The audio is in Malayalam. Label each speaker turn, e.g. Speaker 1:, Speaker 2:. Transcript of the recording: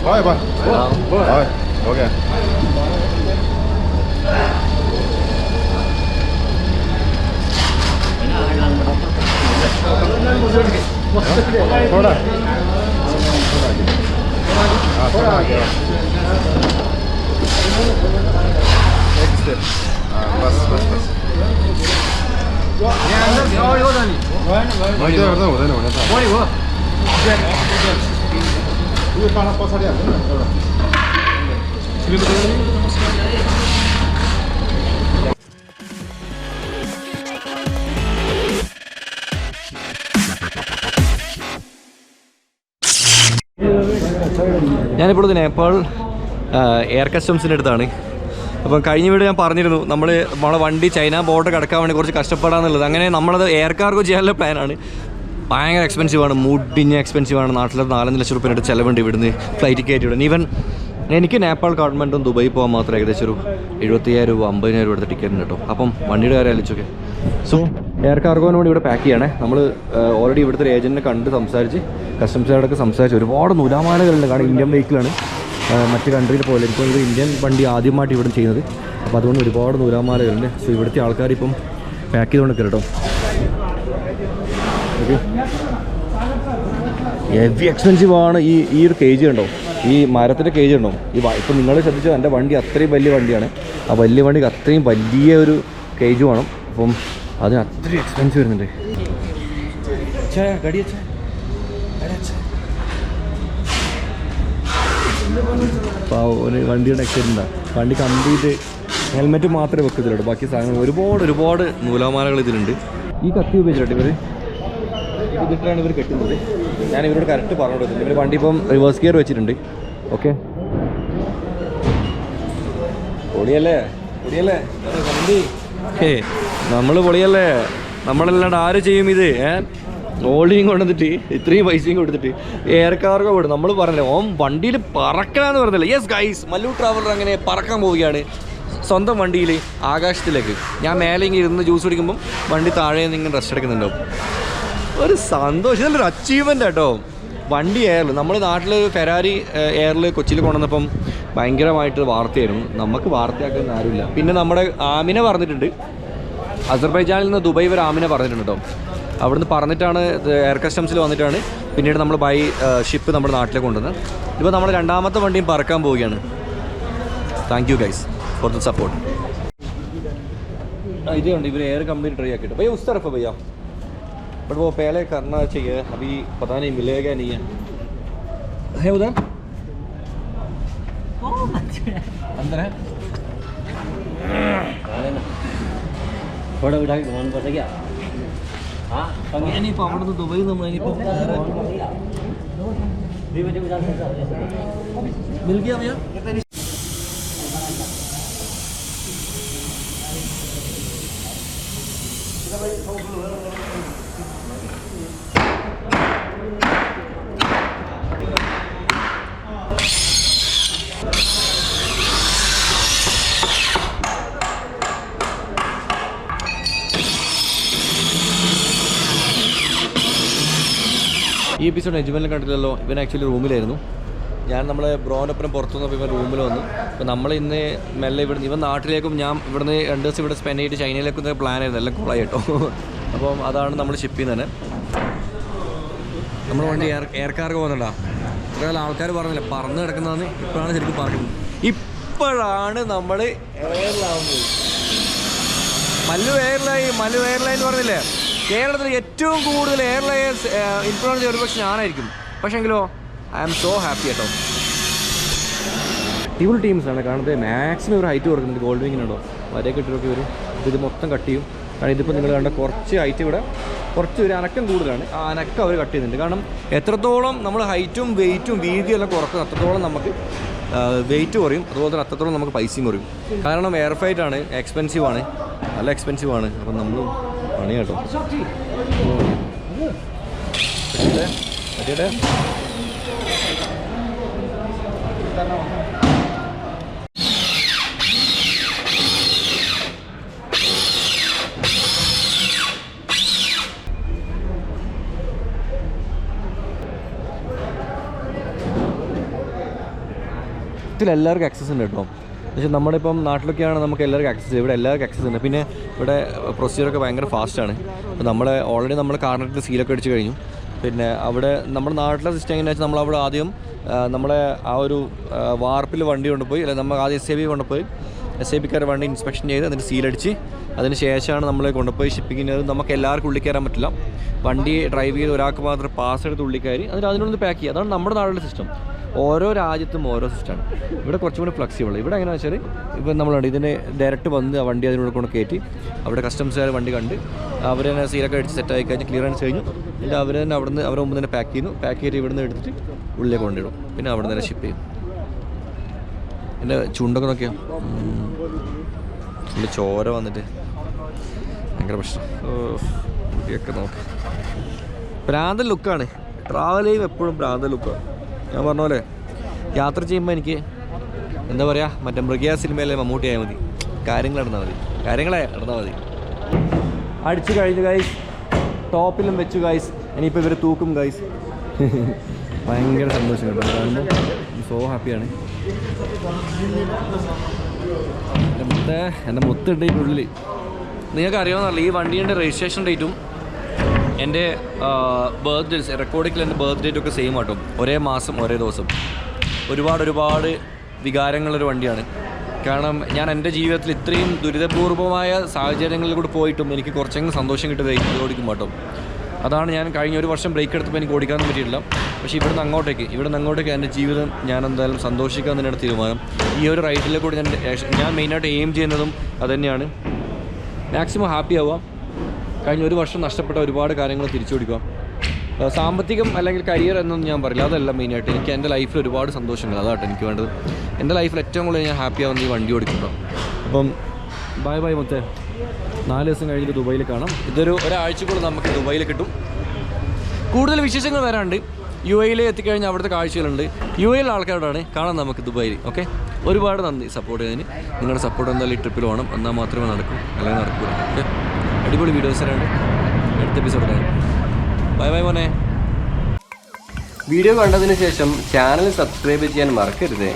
Speaker 1: Thôi bà. Rồi, ok. Thôi बस बस बस पछाडि हाल्नु
Speaker 2: ഞാനിപ്പോൾ നേപ്പാൾ എയർ കസ്റ്റംസിൻ്റെ അടുത്താണ്. അപ്പം കഴിഞ്ഞ വീട് ഞാൻ പറഞ്ഞിരുന്നു നമ്മളെ വണ്ടി ചൈന ബോർഡർ കടക്കാൻ വേണ്ടി കുറച്ച് കഷ്ടപ്പെടാന്നുള്ളത്. അങ്ങനെ നമ്മളത് എയർ കാർഗോ ചെയ്യാനുള്ള പ്ലാനാണ്. ഭയങ്കര എക്സ്പെൻസീവാണ്, മുടിഞ്ഞ എക്സ്പെൻസീവാണ്. നാട്ടിൽ 4 ലക്ഷം രൂപയുടെ ചിലവുണ്ട് ഇവിടുന്ന് ഫ്ലൈറ്റ് കയറ്റി വിടുന്നത്. ഈവൻ എനിക്ക് നേപ്പാൾ ഗവൺമെൻറ്റും ദുബായി പോകാൻ മാത്രം ഏകദേശം ഒരു 75,000 രൂപ 50,000 രൂപ എടുത്ത ടിക്കറ്റ് ഉണ്ട് കേട്ടോ. അപ്പം വണ്ടിയുടെ കാര്യം ആലോചിച്ചൊക്കെ. സോ എയർ കാർഗോന് വേണ്ടി ഇവിടെ പാക്ക് ചെയ്യണേ. നമ്മൾ ഓൾറെഡി ഇവിടുത്തെ ഒരു ഏജൻറ്റിനെ കണ്ട് സംസാരിച്ച് കസ്റ്റംസുകാരോടൊക്കെ സംസാരിച്ച് ഒരുപാട് നൂലാമാലകളുണ്ട്. കാരണം ഇന്ത്യൻ വെഹിക്കിളാണ്, മറ്റ് കൺട്രിയിൽ പോലെ. ഇപ്പോൾ ഒരു ഇന്ത്യൻ വണ്ടി ആദ്യമായിട്ട് ഇവിടെ ചെയ്യുന്നത്. അപ്പോൾ അതുകൊണ്ട് ഒരുപാട് നൂലാമാലകളുണ്ട്. സോ ഇവിടുത്തെ ആൾക്കാർ ഇപ്പം പാക്ക് ചെയ്തുകൊണ്ട് കേട്ടോ. ഓക്കെ, ഹെവി എക്സ്പെൻസീവ് ആണ് ഈ ഒരു കേജ് ഉണ്ടോ, ഈ മരത്തിൻ്റെ കേജ് ഉണ്ടോ. ഇപ്പം നിങ്ങൾ ശ്രദ്ധിച്ചോ, എൻ്റെ വണ്ടി അത്രയും വലിയ വണ്ടിയാണ്. ആ വലിയ വണ്ടിക്ക് അത്രയും വലിയ ഒരു കേജ് വേണം. അപ്പം അതിന് അത്രയും എക്സ്പെൻസീവ് വരുന്നുണ്ട്. അപ്പോൾ ഒരു വണ്ടിയുടെ ആക്സിഡൻ്റ്, വണ്ടി കംപ്ലീറ്റ് ഹെൽമെറ്റ് മാത്രമേ വെക്കത്തില്ലുള്ളൂ, ബാക്കി സാധനങ്ങൾ ഒരുപാട് നൂലാമാലകൾ ഇതിലുണ്ട്. ഈ കത്തി ഉപയോഗിച്ചിട്ട് ഇതിട്ടാണ് ഇവർ കെട്ടുന്നത്. ഞാൻ ഇവരോട് കറക്റ്റ് പറഞ്ഞു കൊടുത്തിട്ടുണ്ട്. ഇവർ വണ്ടി ഇപ്പം റിവേഴ്സ് ഗിയർ വെച്ചിട്ടുണ്ട്. ഓക്കെ, പൊളിയല്ലേ നമ്മൾ പൊളിയല്ലേ. നമ്മളല്ലാണ്ട് ആര് ചെയ്യും ഇത്? ഓൾഡിങ് കൊണ്ടുവന്നിട്ട് ഇത്രയും പൈസയും കൊടുത്തിട്ട് എയർ കാർഗോ കൊടുക്കും. നമ്മൾ പറഞ്ഞില്ലേ ഓം വണ്ടിയിൽ പറക്കലാന്ന് പറഞ്ഞില്ല. യെസ് ഗൈസ്, മല്ലു ട്രാവലർ അങ്ങനെ പറക്കാൻ പോവുകയാണ് സ്വന്തം വണ്ടിയിൽ ആകാശത്തിലേക്ക്. ഞാൻ മേലെ ഇങ്ങനെ ഇരുന്ന് ജ്യൂസ് കുടിക്കുമ്പം വണ്ടി താഴെ നിന്ന് ഇങ്ങനെ റെസ്റ്റ് എടുക്കുന്നുണ്ടാവും. ഒരു സന്തോഷം, നല്ലൊരു അച്ചീവ്മെൻ്റ് കേട്ടോ. വണ്ടി എയറിൽ നമ്മൾ നാട്ടിൽ ഫെരാരി എയറിൽ കൊച്ചിയിൽ കൊണ്ടുവന്നപ്പം ഭയങ്കരമായിട്ട് വാർത്തയായിരുന്നു. നമുക്ക് വാർത്തയാക്കുന്ന ആരുമില്ല. പിന്നെ നമ്മുടെ ആമിനെ പറഞ്ഞിട്ടുണ്ട്, അസർബൈജാനിൽ നിന്ന് ദുബായ് വരെ ആമിനെ പറഞ്ഞിട്ടുണ്ട് കേട്ടോ. അവിടുന്ന് പറഞ്ഞിട്ടാണ് എയർ കസ്റ്റംസിൽ വന്നിട്ടാണ് പിന്നീട് നമ്മൾ ബൈ ഷിപ്പ് നമ്മുടെ നാട്ടിലേക്ക് കൊണ്ടുവന്നത്. ഇപ്പോൾ നമ്മൾ രണ്ടാമത്തെ വണ്ടിയും പറക്കാൻ പോവുകയാണ്. Thank you guys for the support. इधे ഉണ്ട് इवर एयर कंप्लीट ट्राई किया भैया उस तरफ है भैया बट वो पहले करना चाहिए अभी पता नहीं मिलेगा नहीं है उधर अंदर है थोड़ा उठा के घुमाना पड़ता क्या हाँ नहीं पापड़ तो दुबई तो मैं नहीं मिल गया भैया ഈ എപ്പിസോഡ് എജുവലിനെ കണ്ടില്ലല്ലോ. ഇവൻ ആക്ച്വലി റൂമിലായിരുന്നു. ഞാൻ നമ്മളെ ബ്രോനൊപ്പം പുറത്തു നിന്നപ്പോൾ ഇവൻ റൂമിൽ വന്നു. അപ്പോൾ നമ്മൾ ഇന്ന് മെല്ലെ ഇവൻ നാട്ടിലേക്കും ഞാൻ ഇവിടുന്ന് 2 ദിവസം ഇവിടെ സ്പെൻഡ് ചെയ്തിട്ട് ചൈനയിലേക്കും പ്ലാൻ ആയിരുന്നു. എല്ലാം കോളായി കേട്ടോ. അപ്പം അതാണ് നമ്മൾ ഷിപ്പ് ചെയ്യുന്നത്. നമ്മൾ വണ്ടി എയർ കാർഗോ പോകുന്നുണ്ടോ? ഇത്ര ആൾക്കാർ പറഞ്ഞില്ല പറന്ന് കിടക്കുന്നതെന്ന്. ഇപ്പോഴാണ് ശരിക്കും പറയുന്നത്. ഇപ്പോഴാണ് നമ്മൾ എയറിലാവുന്നത്. മല്ലു എയർലൈൻ പറഞ്ഞില്ലേ കേരളത്തിൽ ഏറ്റവും കൂടുതൽ എയർലൈൻസ് ഇൻഫ്ലുവൻസ് ഒരുപക്ഷെ ഞാനായിരിക്കും. പക്ഷേങ്കിലോ ഐ ആം സോ ഹാപ്പി കേട്ടോ. ടീബിൾ ടീംസാണ് കാണുന്നത്. മാക്സിമം ഒരു ഹൈറ്റ് കൊടുക്കുന്നുണ്ട്. ഗോൾഡ് വിങ്ങിനുണ്ടോ വരെയൊക്കെ ഇട്ടൊക്കെ വരും. ഇത് മൊത്തം കട്ട് ചെയ്യും. കാരണം ഇതിപ്പോൾ നിങ്ങൾ കണ്ട കുറച്ച് ഹൈറ്റ് ഇവിടെ കുറച്ച് ഒരു അനക്കം കൂടുതലാണ്. ആ അനക്കം അവർ കട്ട് ചെയ്യുന്നുണ്ട്. കാരണം എത്രത്തോളം നമ്മൾ ഹൈറ്റും വെയിറ്റും വീതിയും എല്ലാം കുറക്കും അത്രത്തോളം നമുക്ക് വെയിറ്റ് കുറയും. അതുപോലെ തന്നെ അത്രത്തോളം നമുക്ക് പൈസയും കുറയും. കാരണം എയർ ഫ്ലൈറ്റ് ആണ്, എക്സ്പെൻസീവ് ആണ്, നല്ല എക്സ്പെൻസീവ് ആണ്. അപ്പം നമ്മൾ പണി കേട്ടോ. പറ്റിയിട്ടെ നാട്ടിൽ എല്ലാവർക്കും ആക്സസ് ഉണ്ട് കേട്ടോ. പക്ഷേ നമ്മുടെ ഇപ്പം നാട്ടിലൊക്കെയാണ് നമുക്ക് എല്ലാവർക്കും ആക്സസ്, ഇവിടെ എല്ലാവർക്കും ആക്സസ് ഉണ്ട്. പിന്നെ ഇവിടെ പ്രൊസീജിയറൊക്കെ ഭയങ്കര ഫാസ്റ്റാണ്. അപ്പോൾ നമ്മുടെ ഓൾറെഡി നമ്മൾ കാർണറ്റിൽ സീലൊക്കെ അടിച്ച് കഴിഞ്ഞു. പിന്നെ അവിടെ നമ്മുടെ നാട്ടിലെ സിസ്റ്റം എങ്ങനെയാണെന്ന് വെച്ചാൽ നമ്മളവിടെ ആദ്യം നമ്മളെ ആ ഒരു വാർപ്പിൽ വണ്ടി കൊണ്ടുപോയി, അല്ലെങ്കിൽ നമ്മൾ ആദ്യം SAB കൊണ്ടുപോയി SABക്കാർ വണ്ടി ഇൻസ്പെക്ഷൻ ചെയ്ത് അതിന് സീലടിച്ച് അതിന് ശേഷമാണ് നമ്മൾ കൊണ്ടുപോയി ഷിപ്പിങ്ങിന്. നമുക്ക് എല്ലാവർക്കും ഉള്ളിൽ കയറാൻ പറ്റില്ല. വണ്ടി ഡ്രൈവ് ചെയ്ത് ഒരാൾക്ക് മാത്രം പാസ് എടുത്ത് ഉള്ളിൽ കയറി അതിനൊന്ന് പാക്ക് ചെയ്യുക. അതാണ് നമ്മുടെ നാട്ടിലെ സിസ്റ്റം. ഓരോ രാജ്യത്തും ഓരോ സിസ്റ്റമാണ്. ഇവിടെ കുറച്ചും കൂടി ഫ്ലെക്സിബിൾ. ഇവിടെ എങ്ങനെയാണെന്ന് വെച്ചാൽ ഇപ്പം നമ്മളുണ്ട് ഇതിന് ഡയറക്റ്റ് വന്ന് ആ വണ്ടി അതിനോട് കൊണ്ട് കയറ്റി അവിടെ കസ്റ്റംസുകാർ വണ്ടി കണ്ട് അവർ തന്നെ സീലൊക്കെ അടിച്ച് സെറ്റായി കഴിഞ്ഞ് ക്ലിയറൻസ് കഴിഞ്ഞു. എന്നിട്ട് അവർ തന്നെ അവിടുന്ന് അവരുടെ മുമ്പ് തന്നെ പാക്ക് ചെയ്യുന്നു. പാക്ക് ചെയ്ത് ഇവിടുന്ന് എടുത്തിട്ട് ഉള്ളിലേക്ക് കൊണ്ടിടും. പിന്നെ അവിടെ തന്നെ ഷിപ്പ് ചെയ്യും. എൻ്റെ ചുണ്ടൊക്കെ നോക്കിയാൽ എൻ്റെ ചോര വന്നിട്ട് ഭയങ്കര പ്രശ്നം. കുട്ടിയൊക്കെ നോക്ക്, ഭ്രാന്തൻ ലുക്കാണ്. ട്രാവൽ ചെയ്യും എപ്പോഴും ഭ്രാന്തൻ ലുക്കാണ്. ഞാൻ പറഞ്ഞ പോലെ യാത്ര ചെയ്യുമ്പോൾ എനിക്ക് എന്താ പറയുക, മറ്റേ മൃഗീയ സിനിമയിലെ മമ്മൂട്ടി ആയാൽ മതി. കാര്യങ്ങൾ നടന്നാൽ മതി. അടിച്ചു കഴിഞ്ഞു ഗൈസ്, ടോപ്പിലും വെച്ചു ഗൈസ്. ഇനിയിപ്പോൾ ഇവർ തൂക്കും ഗൈസ്. ഭയങ്കര സന്തോഷം കേട്ടോ, കാണുമ്പോൾ സോ ഹാപ്പിയാണ്. എൻ്റെ മുത്തുണ്ട് ഇതിനുള്ളിൽ. നിങ്ങൾക്ക് അറിയാമെന്നല്ല, ഈ വണ്ടീൻ്റെ രജിസ്ട്രേഷൻ ഡേറ്റും എൻ്റെ ബർത്ത് ഡേറ്റ് റെക്കോർഡിങ്ങിൽ എൻ്റെ ബർത്ത് ഡേറ്റൊക്കെ സെയിം ആട്ടോ. ഒരേ മാസം ഒരേ ദിവസം. ഒരുപാട് വികാരങ്ങളൊരു വണ്ടിയാണ്. കാരണം ഞാൻ എൻ്റെ ജീവിതത്തിൽ ഇത്രയും ദുരിതപൂർവമായ സാഹചര്യങ്ങളിൽ കൂടെ പോയിട്ടും എനിക്ക് കുറച്ചെങ്കിലും സന്തോഷം കിട്ടുന്നത് ഇത് ഓടിക്കുമ്പോൾ കേട്ടോ. അതാണ് ഞാൻ കഴിഞ്ഞ ഒരു വർഷം ബ്രേക്ക് എടുത്തപ്പോൾ എനിക്ക് ഓടിക്കാനൊന്നും പറ്റിയിട്ടില്ല. പക്ഷേ ഇവിടുന്ന് അങ്ങോട്ടേക്ക് എൻ്റെ ജീവിതം ഞാൻ എന്തായാലും സന്തോഷിക്കാൻ തന്നെയാണ് തീരുമാനം. ഈ ഒരു റൈഡിലെ കൂടി ഞാൻ മെയിനായിട്ട് എയിം ചെയ്യുന്നതും അതുതന്നെയാണ്. മാക്സിമം ഹാപ്പി ആവുക. കഴിഞ്ഞ ഒരു വർഷം നഷ്ടപ്പെട്ട ഒരുപാട് കാര്യങ്ങൾ തിരിച്ചു പിടിക്കുക. സാമ്പത്തികം അല്ലെങ്കിൽ കരിയർ എന്നൊന്നും ഞാൻ പറയില്ല, അതല്ല മെയിനായിട്ട്. എനിക്ക് എൻ്റെ ലൈഫിൽ ഒരുപാട് സന്തോഷങ്ങൾ, അതാട്ടോ എനിക്ക് വേണ്ടത്. എൻ്റെ ലൈഫിൽ ഏറ്റവും കൂടുതൽ ഞാൻ ഹാപ്പി ആവുന്ന ഈ വണ്ടി ഓടിക്കുമ്പോൾ. അപ്പം ബൈ മുത്തേ, 4 ദിവസം കഴിഞ്ഞിട്ട് ദുബൈയിൽ കാണാം. ഒരാഴ്ചക്കുള്ളിൽ നമുക്ക് ദുബൈയിൽ കിട്ടും. കൂടുതൽ വിശേഷങ്ങൾ വരാണ്ട്. UAE എത്തിക്കഴിഞ്ഞാൽ അവിടുത്തെ കാഴ്ചകളുണ്ട്. UAE ആൾക്കാരോടാണ് കാണാൻ നമുക്ക് ദുബൈയിൽ. ഓക്കെ, ഒരുപാട് നന്ദി സപ്പോർട്ട് ചെയ്തതിന്. നിങ്ങളുടെ സപ്പോർട്ട് എന്തായാലും ഈ ട്രിപ്പിൽ വേണം, എന്നാൽ മാത്രമേ നടക്കൂ, അല്ലെങ്കിൽ നടക്കൂല. ഓക്കെ, അടിപൊളി വീഡിയോസ് തരാണ്ട്. അടുത്ത എപ്പിസോഡ് കാണാം. ബൈ മോനെ. വീഡിയോ കണ്ടതിന് ശേഷം ചാനൽ സബ്സ്ക്രൈബ് ചെയ്യാൻ മറക്കരുത്.